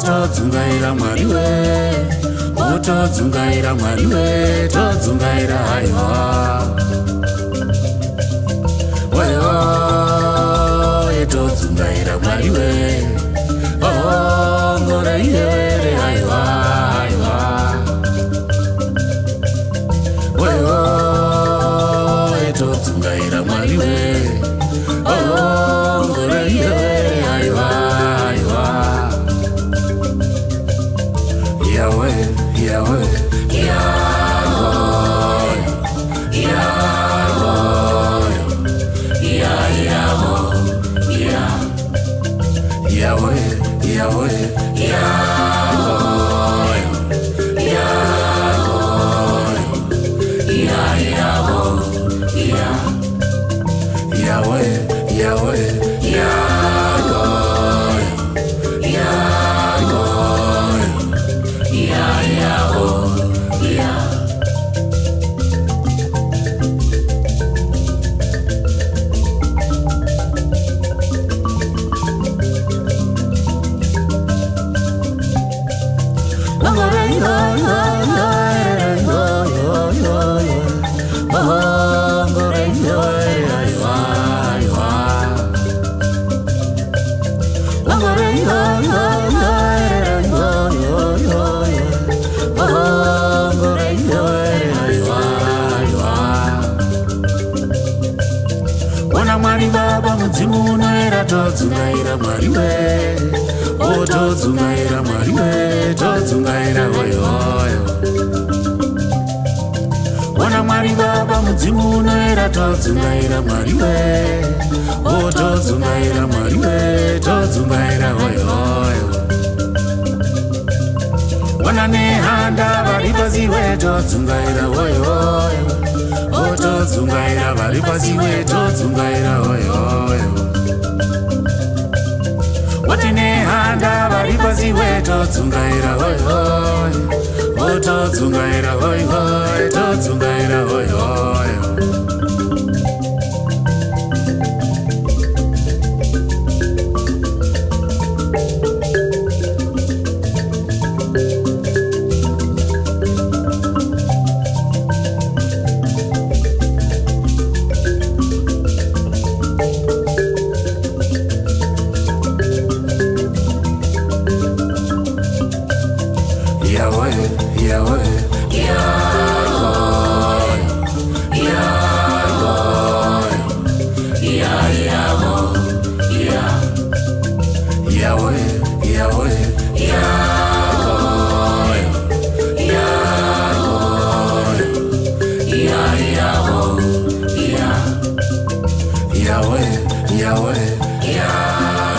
Todzungaira mwariwe, todzungaira mwariwe, todzungaira haiwa. Todzungaira mwariwe, ngora iye haiwa haiwa. Todzungaira mwariwe, ngora iye haiwa haiwa. Yahweh, Yahweh, Yahweh, Yahweh, Yahweh, Yahweh, Vadzimu noera todzungaira mwariwe, todzungaira mwariwe, todzungaira hoyoyo. Ona Mwari Baba Mudzimu noera todzungaira mwariwe, todzungaira mwariwe, todzungaira hoyoyo. Ona nehanda vari pasiwe todzungaira hoyoyo, todzungaira vari pasiwe todzungaira hoyoyo. Wati nehanda vari pasiwe todzungaira hoyoyo, todzungaira hoyoyo, todzungaira hoyoyo. Yahweh, Yahweh, Yahweh.